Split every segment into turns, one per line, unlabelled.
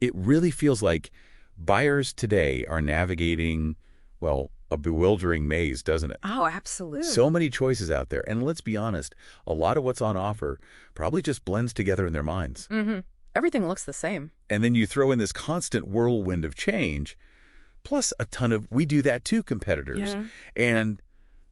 It really feels like buyers today are navigating, well, a bewildering maze, doesn't it?
Oh, absolutely.
So many choices out there. And let's be honest, a lot of what's on offer probably just blends together in their minds.
Everything looks the same.
And then you throw in this constant whirlwind of change, plus a ton of we do that too competitors.
Yeah.
And,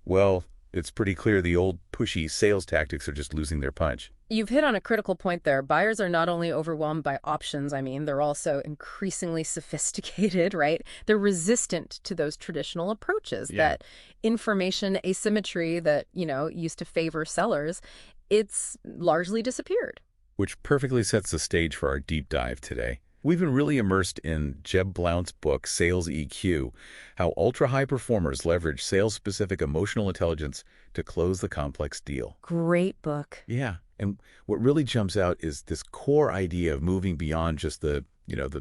well, it's pretty clear the old pushy sales tactics are just losing their punch.
You've hit on a critical point there. Buyers are not only overwhelmed by options, they're also increasingly sophisticated, right? They're resistant to those traditional approaches, that information asymmetry that, used to favor sellers, it's largely disappeared.
Which perfectly sets the stage for our deep dive today. We've been really immersed in Jeb Blount's book, Sales EQ, how ultra-high performers leverage sales-specific emotional intelligence to close the complex deal.
Great book.
Yeah. And what really jumps out is this core idea of moving beyond just the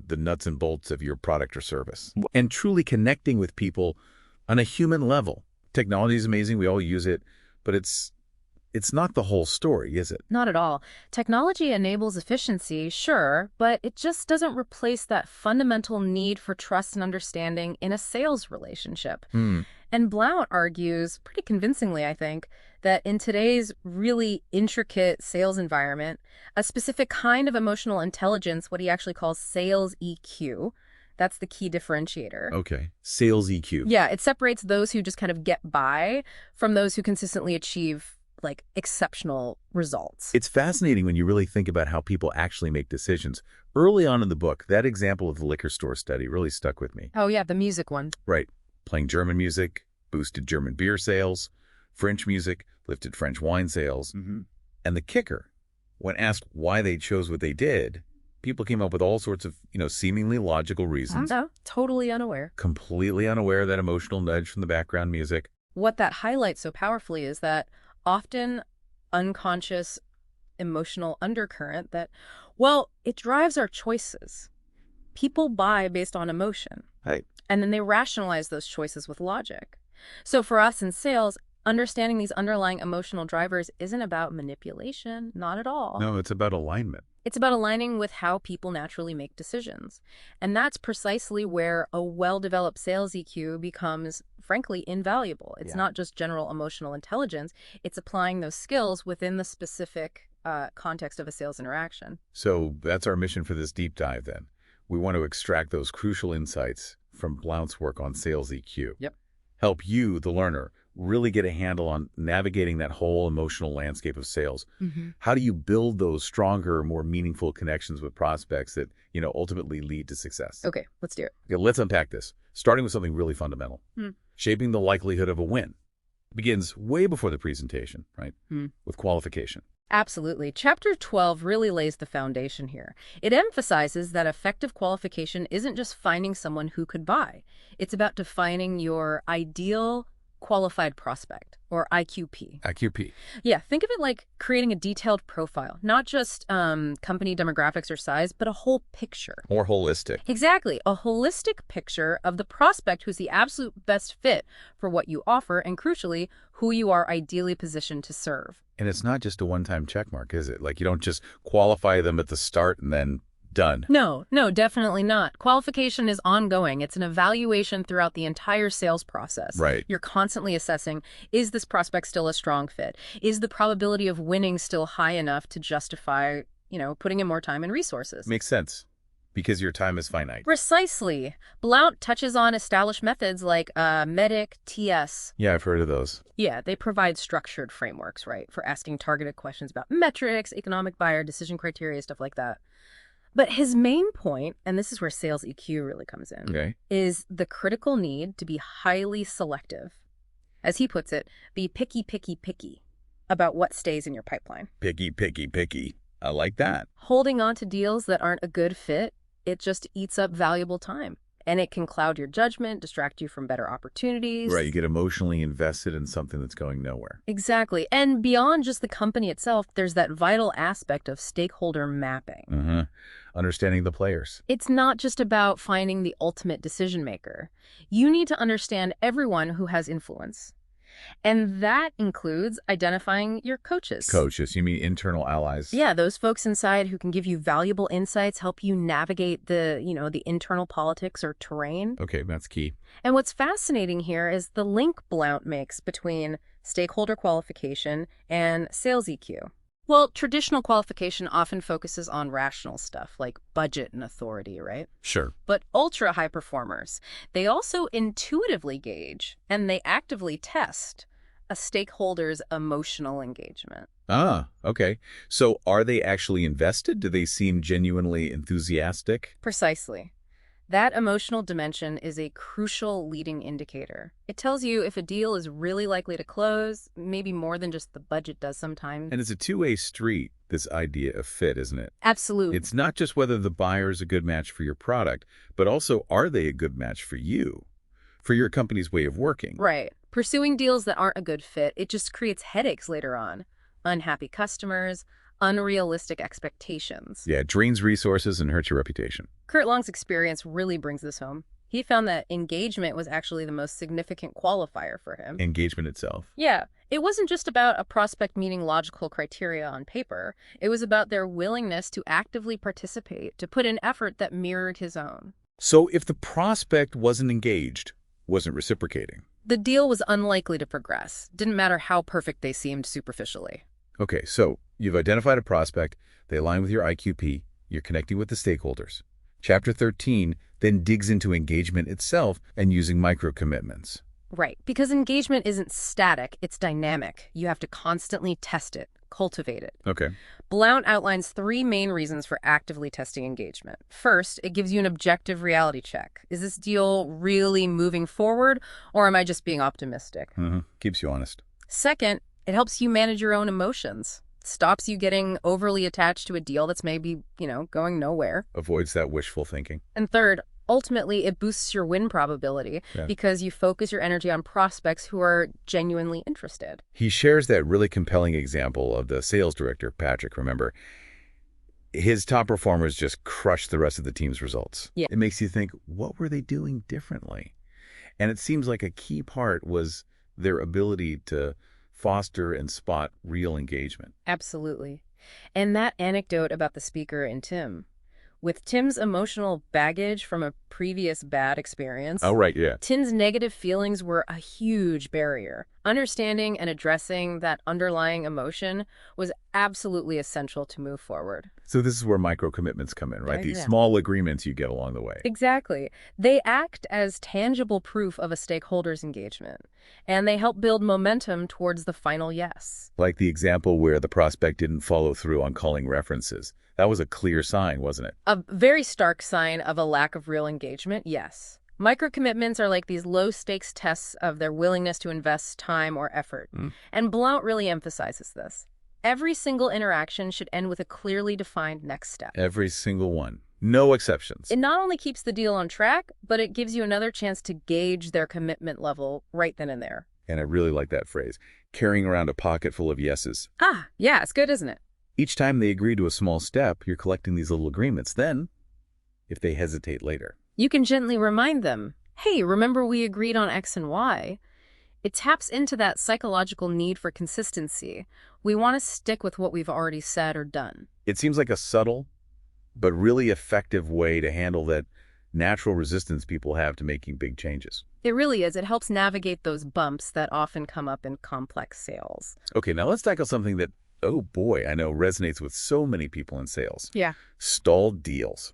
nuts and bolts of your product or service and truly connecting with people on a human level. Technology is amazing. We all use it, but it's not the whole story, is it?
Not at all. Technology enables efficiency, sure, but it just doesn't replace that fundamental need for trust and understanding in a sales relationship. And Blount argues, pretty convincingly, I think, that in today's really intricate sales environment, a specific kind of emotional intelligence, what he actually calls sales EQ, that's the key differentiator.
Okay. Sales EQ.
Yeah, it separates those who just kind of get by from those who consistently achieve exceptional results.
It's fascinating when you really think about how people actually make decisions. Early on in the book, that example of the liquor store study really stuck with me.
Oh, yeah, the music one.
Right. Playing German music boosted German beer sales. French music lifted French wine sales. And the kicker, when asked why they chose what they did, people came up with all sorts of, seemingly logical reasons.
Oh, totally unaware.
Completely unaware of that emotional nudge from the background music.
What that highlights so powerfully is that often unconscious emotional undercurrent that, it drives our choices. People buy based on emotion.
Right.
And then they rationalize those choices with logic. So for us in sales, understanding these underlying emotional drivers isn't about manipulation, not at all.
No, it's about alignment.
It's about aligning with how people naturally make decisions. And that's precisely where a well-developed sales EQ becomes, frankly, invaluable. It's not just general emotional intelligence. It's applying those skills within the specific context of a sales interaction.
So that's our mission for this deep dive then. We want to extract those crucial insights from Blount's work on sales EQ.
Yep.
Help you, the learner, really get a handle on navigating that whole emotional landscape of sales. How do you build those stronger, more meaningful connections with prospects that, ultimately lead to success?
Okay, let's do it.
Okay, let's unpack this, starting with something really fundamental. Shaping the likelihood of a win. Begins way before the presentation, right? With qualification.
Absolutely. Chapter 12 really lays the foundation here. It emphasizes that effective qualification isn't just finding someone who could buy. It's about defining your ideal qualified prospect, or IQP.
IQP.
Yeah, think of it like creating a detailed profile, not just company demographics or size, but a whole picture.
More holistic.
Exactly. A holistic picture of the prospect who's the absolute best fit for what you offer, and crucially, who you are ideally positioned to serve.
And it's not just a one-time check mark, is it? Like you don't just qualify them at the start and then done.
No, definitely not. Qualification is ongoing. It's an evaluation throughout the entire sales process.
Right.
You're constantly assessing, is this prospect still a strong fit? Is the probability of winning still high enough to justify, putting in more time and resources?
Makes sense. Because your time is finite.
Precisely. Blount touches on established methods like MEDIC, TS.
Yeah, I've heard of those.
Yeah, they provide structured frameworks, right, for asking targeted questions about metrics, economic buyer, decision criteria, stuff like that. But his main point, and this is where sales EQ really comes in, is the critical need to be highly selective. As he puts it, be picky, picky, picky about what stays in your pipeline.
Picky, picky, picky. I like that.
Holding on to deals that aren't a good fit, it just eats up valuable time. And it can cloud your judgment, distract you from better opportunities.
Right, you get emotionally invested in something that's going nowhere.
Exactly. And beyond just the company itself, there's that vital aspect of stakeholder mapping.
Understanding the players.
It's not just about finding the ultimate decision maker. You need to understand everyone who has influence. And that includes identifying your coaches.
Coaches, you mean internal allies?
Yeah, those folks inside who can give you valuable insights, help you navigate the internal politics or terrain.
Okay, that's key.
And what's fascinating here is the link Blount makes between stakeholder qualification and sales EQ. Well, traditional qualification often focuses on rational stuff like budget and authority, right?
Sure.
But ultra high performers, they also intuitively gauge and they actively test a stakeholder's emotional engagement.
Ah, okay. So are they actually invested? Do they seem genuinely enthusiastic?
Precisely. That emotional dimension is a crucial leading indicator. It tells you if a deal is really likely to close, maybe more than just the budget does sometimes.
And it's a two-way street, this idea of fit, isn't it?
Absolutely.
It's not just whether the buyer is a good match for your product, but also are they a good match for you, for your company's way of working?
Right. Pursuing deals that aren't a good fit, it just creates headaches later on. Unhappy customers, unrealistic expectations.
Yeah, it drains resources and hurts your reputation.
Kurt Long's experience really brings this home. He found that engagement was actually the most significant qualifier for him.
Engagement itself.
Yeah, it wasn't just about a prospect meeting logical criteria on paper. It was about their willingness to actively participate, to put in effort that mirrored his own.
So if the prospect wasn't engaged, wasn't reciprocating.
The deal was unlikely to progress. Didn't matter how perfect they seemed superficially.
Okay, so you've identified a prospect, they align with your IQP, you're connecting with the stakeholders. Chapter 13 then digs into engagement itself and using micro-commitments.
Right, because engagement isn't static, it's dynamic. You have to constantly test it, cultivate it.
Okay.
Blount outlines 3 main reasons for actively testing engagement. First, it gives you an objective reality check. Is this deal really moving forward, or am I just being optimistic?
Keeps you honest.
Second, it helps you manage your own emotions. Stops you getting overly attached to a deal that's maybe, going nowhere.
Avoids that wishful thinking.
And third, ultimately, it boosts your win probability because you focus your energy on prospects who are genuinely interested.
He shares that really compelling example of the sales director, Patrick, remember? His top performers just crushed the rest of the team's results.
Yeah.
It makes you think, what were they doing differently? And it seems like a key part was their ability to foster and spot real engagement.
Absolutely. And that anecdote about the speaker and Tim. With Tim's emotional baggage from a previous bad experience,
Oh, right, yeah.
Tim's negative feelings were a huge barrier. Understanding and addressing that underlying emotion was absolutely essential to move forward.
So this is where micro-commitments come in, right? These
Yeah.
small agreements you get along the way.
Exactly. They act as tangible proof of a stakeholder's engagement, and they help build momentum towards the final yes.
Like the example where the prospect didn't follow through on calling references. That was a clear sign, wasn't it?
A very stark sign of a lack of real engagement, yes. Micro-commitments are like these low-stakes tests of their willingness to invest time or effort. And Blount really emphasizes this. Every single interaction should end with a clearly defined next step.
Every single one. No exceptions.
It not only keeps the deal on track, but it gives you another chance to gauge their commitment level right then and there.
And I really like that phrase. Carrying around a pocket full of yeses.
Ah, yeah, it's good, isn't it?
Each time they agree to a small step, you're collecting these little agreements. Then, if they hesitate later,
You can gently remind them, hey, remember we agreed on X and Y? It taps into that psychological need for consistency. We want to stick with what we've already said or done.
it seems like a subtle but really effective way to handle that natural resistance people have to making big changes.
It really is. It helps navigate those bumps that often come up in complex sales.
Okay, now let's tackle something that, oh boy, I know resonates with so many people in sales.
Yeah.
Stalled deals.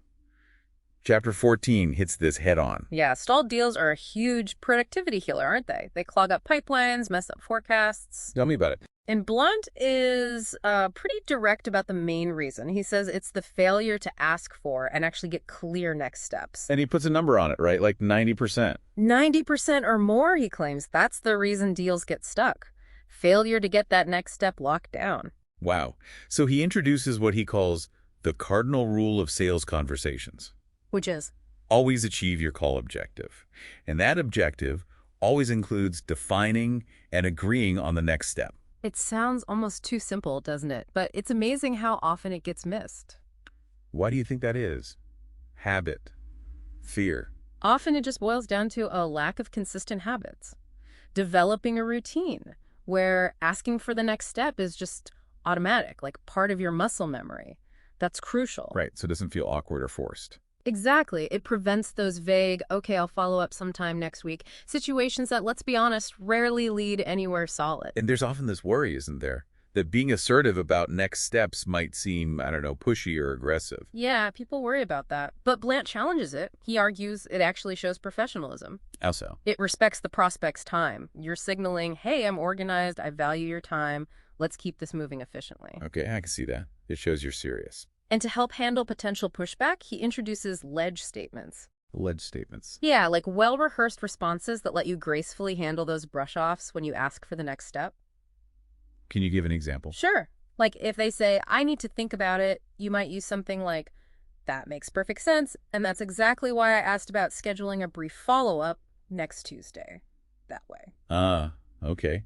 Chapter 14 hits this head on.
Yeah, stalled deals are a huge productivity killer, aren't they? They clog up pipelines, mess up forecasts.
Tell me about it.
And Blunt is pretty direct about the main reason. He says it's the failure to ask for and actually get clear next steps.
And he puts a number on it, right? Like 90%.
90% or more, he claims. That's the reason deals get stuck. Failure to get that next step locked down.
Wow. So he introduces what he calls the cardinal rule of sales conversations.
Which is?
Always achieve your call objective. And that objective always includes defining and agreeing on the next step.
It sounds almost too simple, doesn't it? But it's amazing how often it gets missed.
Why do you think that is? Habit. Fear.
Often it just boils down to a lack of consistent habits. developing a routine where asking for the next step is just automatic, like part of your muscle memory. That's crucial.
Right, so it doesn't feel awkward or forced.
Exactly. It prevents those vague, okay, I'll follow up sometime next week, situations that, let's be honest, rarely lead anywhere solid.
And there's often this worry, isn't there? That being assertive about next steps might seem, I don't know, pushy or aggressive.
Yeah, people worry about that. But Blount challenges it. He argues it actually shows professionalism.
How so?
It respects the prospect's time. You're signaling, hey, I'm organized, I value your time, let's keep this moving efficiently.
Okay, I can see that. It shows you're serious.
And to help handle potential pushback, he introduces ledge statements.
Ledge statements.
Yeah, like well-rehearsed responses that let you gracefully handle those brush-offs when you ask for the next step.
Can you give an example?
Sure. Like if they say, I need to think about it, you might use something like, that makes perfect sense, and that's exactly why I asked about scheduling a brief follow-up next Tuesday. That way.
Okay.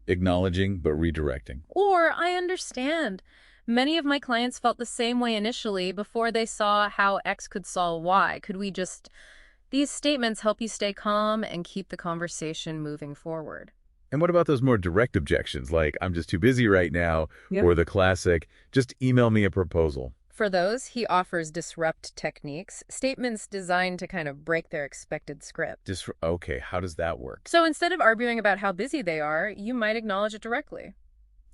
Acknowledging but redirecting.
Or, I understand. Many of my clients felt the same way initially before they saw how X could solve Y. Could we just... These statements help you stay calm and keep the conversation moving forward.
And what about those more direct objections, like, I'm just too busy right now,
Yep.
or the classic, just email me a proposal?
For those, he offers disrupt techniques, statements designed to kind of break their expected script.
Okay, how does that work?
So instead of arguing about how busy they are, you might acknowledge it directly.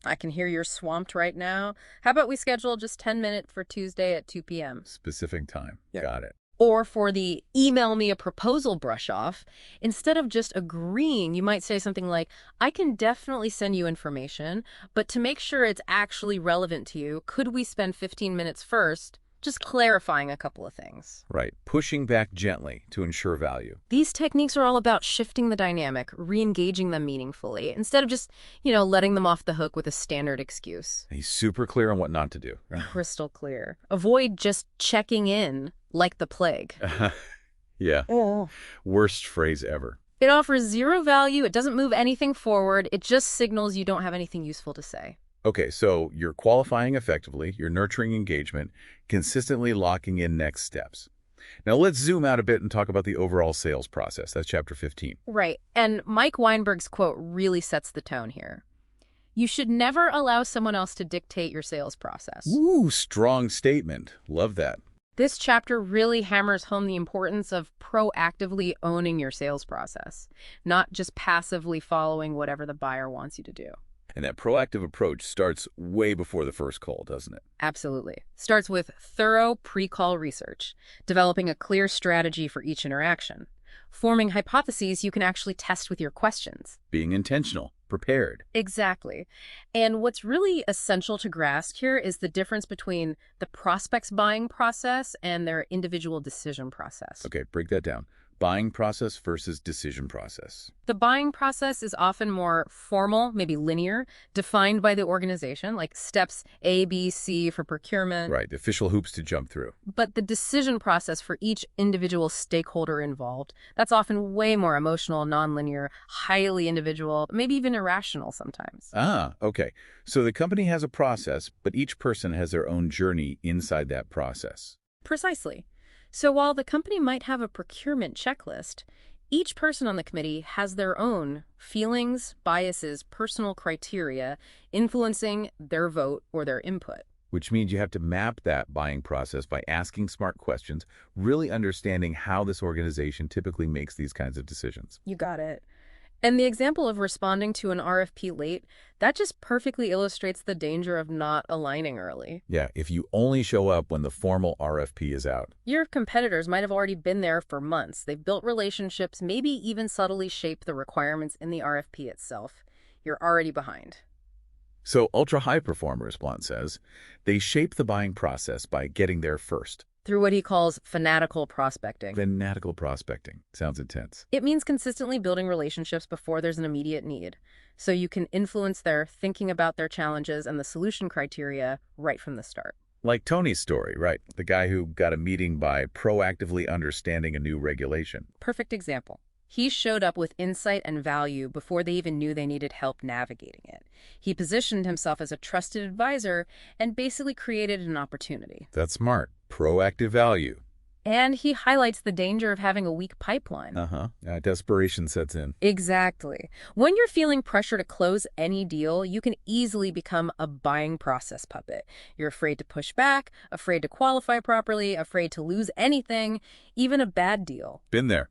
I can hear you're swamped right now. How about we schedule just 10 minutes for Tuesday at 2 p.m.?
Specific time.
Yep.
Got it.
Or for the email me a proposal brush off, instead of just agreeing, you might say something like, I can definitely send you information, but to make sure it's actually relevant to you, could we spend 15 minutes first just clarifying a couple of things?
Right. Pushing back gently to ensure value.
These techniques are all about shifting the dynamic, re-engaging them meaningfully, instead of just, letting them off the hook with a standard excuse.
He's super clear on what not to do.
Crystal clear. Avoid just checking in like the plague.
Yeah. Worst phrase ever.
It offers zero value. It doesn't move anything forward. It just signals you don't have anything useful to say.
Okay, so you're qualifying effectively, you're nurturing engagement, consistently locking in next steps. Now let's zoom out a bit and talk about the overall sales process. That's chapter 15.
Right. And Mike Weinberg's quote really sets the tone here. You should never allow someone else to dictate your sales process.
Ooh, strong statement. Love that.
This chapter really hammers home the importance of proactively owning your sales process, not just passively following whatever the buyer wants you to do.
And that proactive approach starts way before the first call, doesn't it?
Absolutely. Starts with thorough pre-call research, developing a clear strategy for each interaction, forming hypotheses you can actually test with your questions.
Being intentional, prepared.
Exactly. And what's really essential to grasp here is the difference between the prospect's buying process and their individual decision process.
Okay, break that down. Buying process versus decision process.
The buying process is often more formal, maybe linear, defined by the organization, like steps A, B, C for procurement.
Right, the official hoops to jump through.
But the decision process for each individual stakeholder involved, that's often way more emotional, nonlinear, highly individual, maybe even irrational sometimes.
Okay. So the company has a process, but each person has their own journey inside that process.
Precisely. So while the company might have a procurement checklist, each person on the committee has their own feelings, biases, personal criteria influencing their vote or their input.
Which means you have to map that buying process by asking smart questions, really understanding how this organization typically makes these kinds of decisions.
You got it. And the example of responding to an RFP late, that just perfectly illustrates the danger of not aligning early.
Yeah, if you only show up when the formal RFP is out.
Your competitors might have already been there for months. They've built relationships, maybe even subtly shaped the requirements in the RFP itself. You're already behind.
So ultra-high performers, Blount says, they shape the buying process by getting there first.
Through what he calls fanatical prospecting.
Fanatical prospecting. Sounds intense.
It means consistently building relationships before there's an immediate need, so you can influence their thinking about their challenges and the solution criteria right from the start.
Like Tony's story, right? The guy who got a meeting by proactively understanding a new regulation.
Perfect example. He showed up with insight and value before they even knew they needed help navigating it. He positioned himself as a trusted advisor and basically created an opportunity.
That's smart. Proactive value.
And he highlights the danger of having a weak pipeline.
Desperation sets in.
Exactly. When you're feeling pressure to close any deal, you can easily become a buying process puppet. You're afraid to push back, afraid to qualify properly, afraid to lose anything, even a bad deal.
Been there.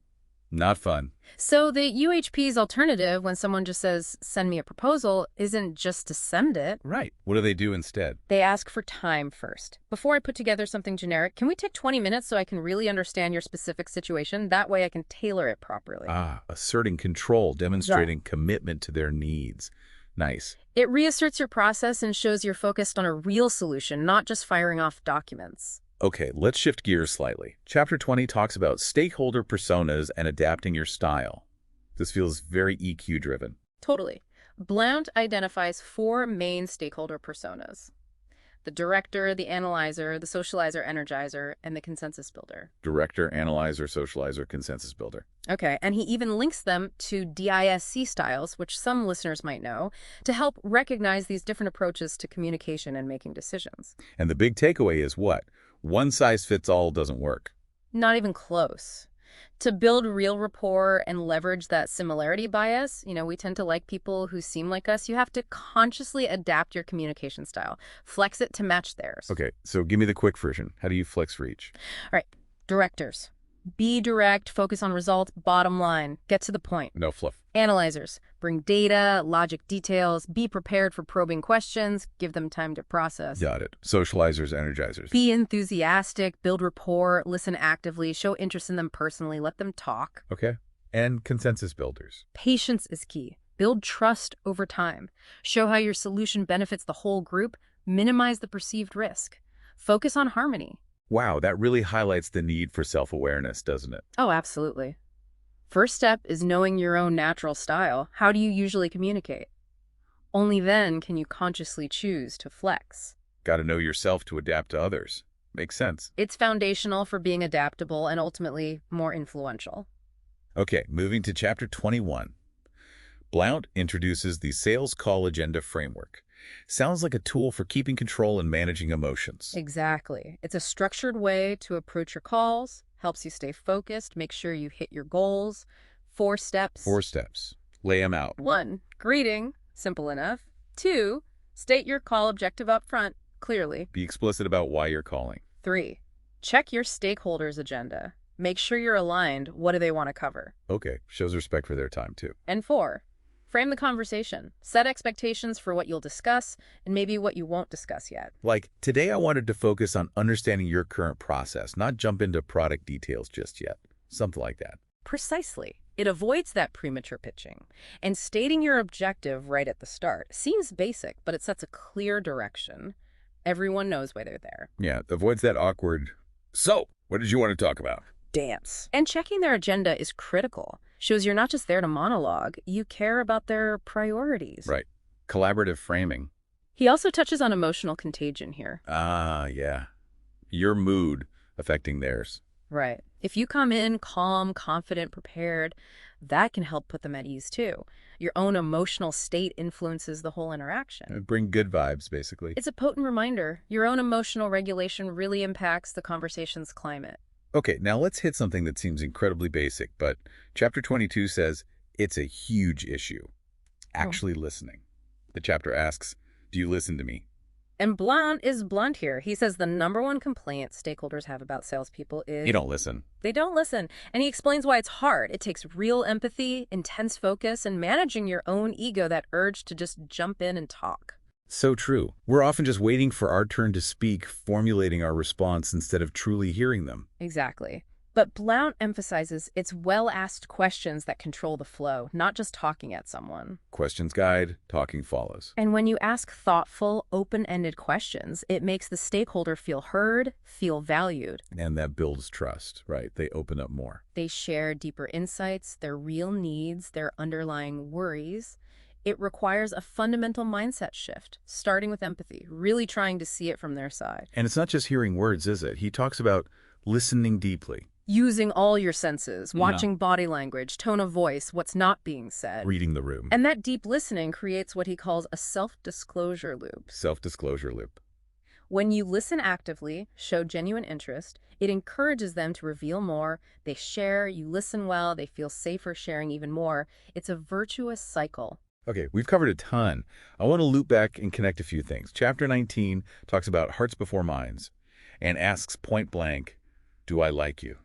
Not fun.
So the UHP's alternative when someone just says, send me a proposal, isn't just to send it.
Right. What do they do instead?
They ask for time first. Before I put together something generic, can we take 20 minutes so I can really understand your specific situation? That way I can tailor it properly.
Asserting control, demonstrating commitment to their needs. Nice.
It reasserts your process and shows you're focused on a real solution, not just firing off documents.
Okay, let's shift gears slightly. Chapter 20 talks about stakeholder personas and adapting your style. This feels very EQ-driven.
Totally. Blount identifies 4 main stakeholder personas: the director, the analyzer, the socializer, energizer, and the consensus builder.
Director, analyzer, socializer, consensus builder.
Okay, and he even links them to DISC styles, which some listeners might know, to help recognize these different approaches to communication and making decisions.
And the big takeaway is what? One size fits all doesn't work.
Not even close. To build real rapport and leverage that similarity bias, we tend to like people who seem like us. You have to consciously adapt your communication style. Flex it to match theirs.
Okay, so give me the quick version. How do you flex for each?
All right, directors. Be direct, focus on results, bottom line. Get to the point.
No fluff.
Analyzers. Bring data, logic details, be prepared for probing questions, give them time to process.
Got it. Socializers, energizers.
Be enthusiastic, build rapport, listen actively, show interest in them personally, let them talk.
Okay. And consensus builders.
Patience is key. Build trust over time. Show how your solution benefits the whole group, minimize the perceived risk. Focus on harmony.
Wow, that really highlights the need for self-awareness, doesn't it?
Oh, absolutely. First step is knowing your own natural style. How do you usually communicate? Only then can you consciously choose to flex.
Got to know yourself to adapt to others. Makes sense.
It's foundational for being adaptable and ultimately more influential.
Okay, moving to chapter 21. Blount introduces the Sales Call Agenda Framework. Sounds like a tool for keeping control and managing emotions.
Exactly. It's a structured way to approach your calls, helps you stay focused, make sure you hit your goals. 4 steps.
4 steps. Lay them out.
1, greeting, simple enough. 2, state your call objective up front, clearly.
Be explicit about why you're calling.
3, check your stakeholders' agenda. Make sure you're aligned. What do they want to cover?
Okay, shows respect for their time too.
And 4, frame the conversation. Set expectations for what you'll discuss and maybe what you won't discuss yet.
Like, today I wanted to focus on understanding your current process, not jump into product details just yet. Something like that.
Precisely. It avoids that premature pitching. And stating your objective right at the start seems basic, but it sets a clear direction. Everyone knows why they're there.
Yeah, avoids that awkward, so, what did you want to talk about?
Dance. And checking their agenda is critical. Shows you're not just there to monologue, you care about their priorities.
Right. Collaborative framing.
He also touches on emotional contagion here.
Yeah. Your mood affecting theirs.
Right. If you come in calm, confident, prepared, that can help put them at ease too. Your own emotional state influences the whole interaction.
Bring good vibes, basically.
It's a potent reminder. Your own emotional regulation really impacts the conversation's climate.
Okay, now let's hit something that seems incredibly basic, but chapter 22 says it's a huge issue. Actually listening. The chapter asks, do you listen to me?
And Blount is blunt here. He says the #1 complaint stakeholders have about salespeople is...
You don't listen.
They don't listen. And he explains why it's hard. It takes real empathy, intense focus, and managing your own ego, that urge to just jump in and talk.
So true. We're often just waiting for our turn to speak, formulating our response instead of truly hearing them.
Exactly. But Blount emphasizes it's well-asked questions that control the flow, not just talking at someone.
Questions guide, talking follows.
And when you ask thoughtful, open-ended questions, it makes the stakeholder feel heard, feel valued.
And that builds trust, right? They open up more.
They share deeper insights, their real needs, their underlying worries. It requires a fundamental mindset shift, starting with empathy, really trying to see it from their side.
And it's not just hearing words, is it? He talks about listening deeply.
Using all your senses, watching body language, tone of voice, what's not being said.
Reading the room.
And that deep listening creates what he calls a self-disclosure loop.
Self-disclosure loop.
When you listen actively, show genuine interest, it encourages them to reveal more. They share, you listen well, they feel safer sharing even more. It's a virtuous cycle.
Okay, we've covered a ton. I want to loop back and connect a few things. Chapter 19 talks about hearts before minds and asks point blank, do I like you?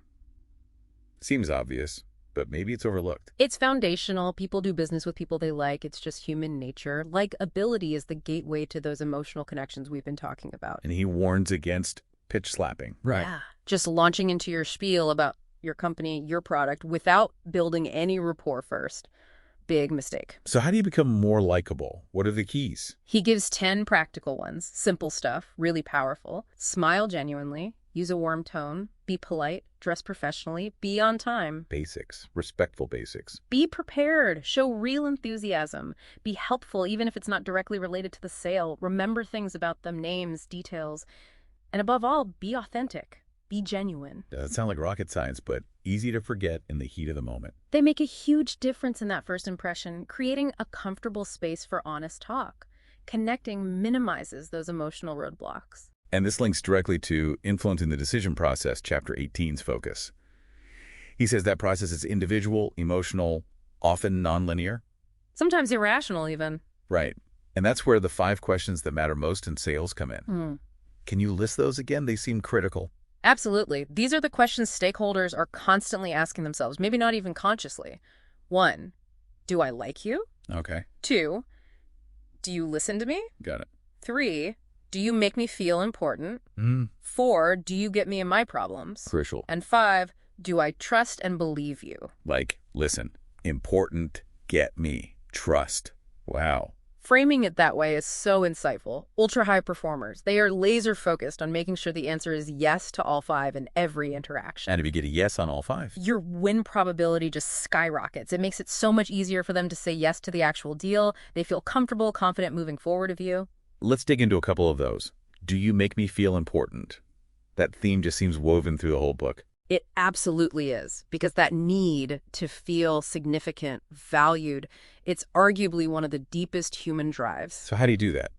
Seems obvious, but maybe it's overlooked.
It's foundational. People do business with people they like. It's just human nature. Likability is the gateway to those emotional connections we've been talking about.
And he warns against pitch slapping.
Right.
Yeah. Just launching into your spiel about your company, your product, without building any rapport first. Big mistake.
So how do you become more likable? What are the keys?
He gives 10 practical ones. Simple stuff, really powerful. Smile genuinely, use a warm tone, be polite, dress professionally, be on time.
Basics, respectful basics.
Be prepared, show real enthusiasm, be helpful even if it's not directly related to the sale. Remember things about them, names, details. And above all, be authentic. Be genuine.
Doesn't sound like rocket science, but easy to forget in the heat of the moment.
They make a huge difference in that first impression, creating a comfortable space for honest talk. Connecting minimizes those emotional roadblocks.
And this links directly to influencing the decision process, Chapter 18's focus. He says that process is individual, emotional, often nonlinear.
Sometimes irrational even.
Right. And that's where the 5 questions that matter most in sales come in. Can you list those again? They seem critical.
Absolutely. These are the questions stakeholders are constantly asking themselves, maybe not even consciously. 1, do I like you?
Okay.
2, do you listen to me?
Got it.
3, do you make me feel important? 4, do you get me in my problems?
Crucial.
And 5, do I trust and believe you?
Like, listen, important, get me, trust. Wow.
Framing it that way is so insightful. Ultra-high performers, they are laser-focused on making sure the answer is yes to all 5 in every interaction.
And if you get a yes on all 5?
Your win probability just skyrockets. It makes it so much easier for them to say yes to the actual deal. They feel comfortable, confident moving forward with you.
Let's dig into a couple of those. Do you make me feel important? That theme just seems woven through the whole book.
It absolutely is, because that need to feel significant, valued, it's arguably one of the deepest human drives.
So how do you do that?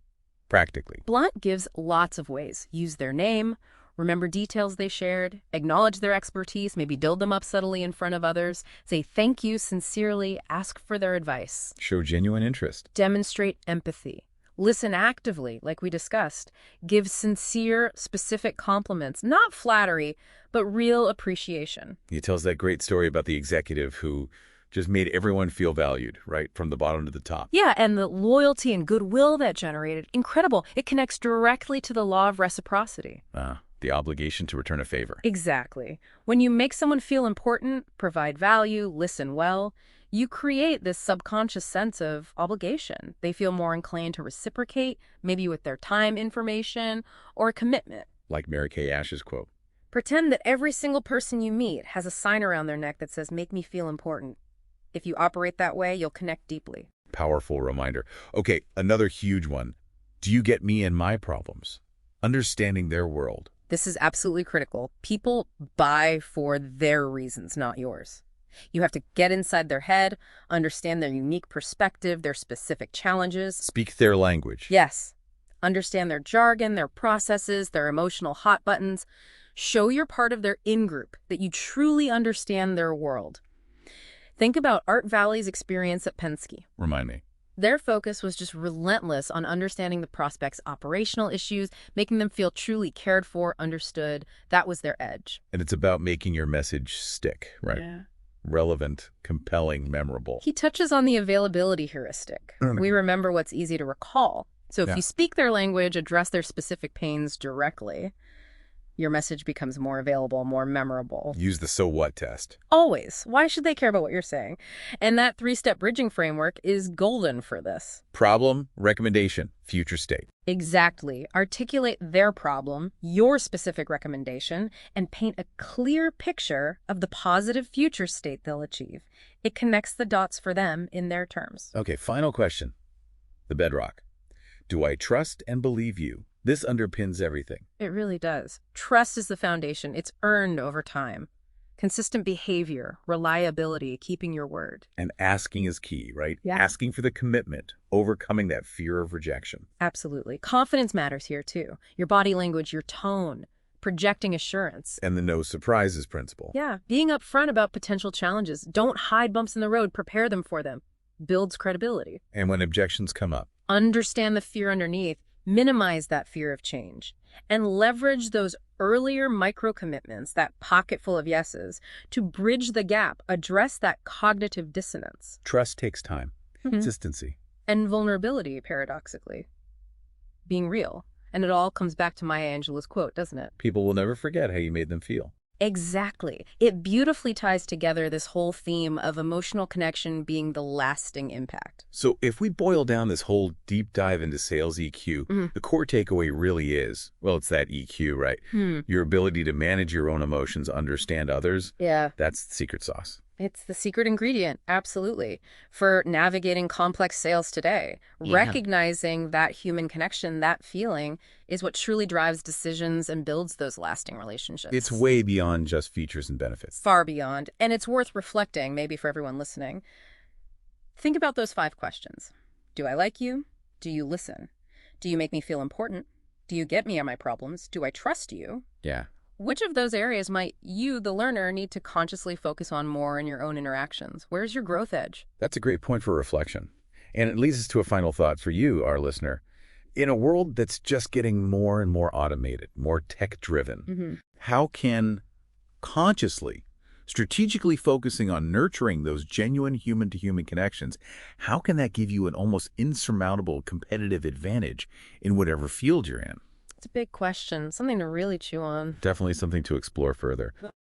Practically.
Blount gives lots of ways. Use their name, remember details they shared, acknowledge their expertise, maybe build them up subtly in front of others, say thank you sincerely, ask for their advice.
Show genuine interest.
Demonstrate empathy. Listen actively, like we discussed. Give sincere, specific compliments, not flattery, but real appreciation.
He tells that great story about the executive who just made everyone feel valued, right, from the bottom to the top.
Yeah, and the loyalty and goodwill that generated, incredible. It connects directly to the law of reciprocity.
The obligation to return a favor.
Exactly. When you make someone feel important, provide value, listen well, you create this subconscious sense of obligation. They feel more inclined to reciprocate, maybe with their time, information, or a commitment.
Like Mary Kay Ash's quote.
Pretend that every single person you meet has a sign around their neck that says, make me feel important. If you operate that way, you'll connect deeply.
Powerful reminder. Okay, another huge one. Do you get me and my problems? Understanding their world.
This is absolutely critical. People buy for their reasons, not yours. You have to get inside their head, understand their unique perspective, their specific challenges.
Speak their language.
Yes. Understand their jargon, their processes, their emotional hot buttons. Show you're part of their in-group, that you truly understand their world. Think about Art Valley's experience at Penske.
Remind me.
Their focus was just relentless on understanding the prospects' operational issues, making them feel truly cared for, understood. That was their edge.
And it's about making your message stick, right?
Yeah.
Relevant, compelling, memorable.
He touches on the availability heuristic. We remember what's easy to recall. So if you speak their language, address their specific pains directly, your message becomes more available, more memorable.
Use the so what test.
Always. Why should they care about what you're saying? And that 3-step bridging framework is golden for this.
Problem, recommendation, future state.
Exactly. Articulate their problem, your specific recommendation, and paint a clear picture of the positive future state they'll achieve. It connects the dots for them in their terms.
Okay, final question. The bedrock. Do I trust and believe you? This underpins everything.
It really does. Trust is the foundation. It's earned over time. Consistent behavior, reliability, keeping your word.
And asking is key, right?
Yeah.
Asking for the commitment, overcoming that fear of rejection.
Absolutely. Confidence matters here, too. Your body language, your tone, projecting assurance.
And the no surprises principle.
Yeah. Being upfront about potential challenges. Don't hide bumps in the road. Prepare them for them. Builds credibility.
And when objections come up,
Understand the fear underneath. Minimize that fear of change. And leverage those earlier micro-commitments, that pocket full of yeses, to bridge the gap, address that cognitive dissonance.
trust takes time. Consistency.
And vulnerability, paradoxically. Being real. And it all comes back to Maya Angelou's quote, doesn't it?
People will never forget how you made them feel.
Exactly. It beautifully ties together this whole theme of emotional connection being the lasting impact.
So if we boil down this whole deep dive into sales EQ, the core takeaway really is, well, it's that EQ, right? Your ability to manage your own emotions, understand others.
Yeah.
That's the secret sauce.
It's the secret ingredient, absolutely, for navigating complex sales today.
Yeah.
Recognizing that human connection, that feeling, is what truly drives decisions and builds those lasting relationships.
It's way beyond just features and benefits.
Far beyond. And it's worth reflecting, maybe for everyone listening. Think about those 5 questions. Do I like you? Do you listen? Do you make me feel important? Do you get me on my problems? Do I trust you?
Yeah.
Which of those areas might you, the learner, need to consciously focus on more in your own interactions? Where's your growth edge?
That's a great point for reflection. And it leads us to a final thought for you, our listener. In a world that's just getting more and more automated, more tech-driven, how can consciously, strategically focusing on nurturing those genuine human-to-human connections, how can that give you an almost insurmountable competitive advantage in whatever field you're in?
It's a big question, something to really chew on.
Definitely something to explore further.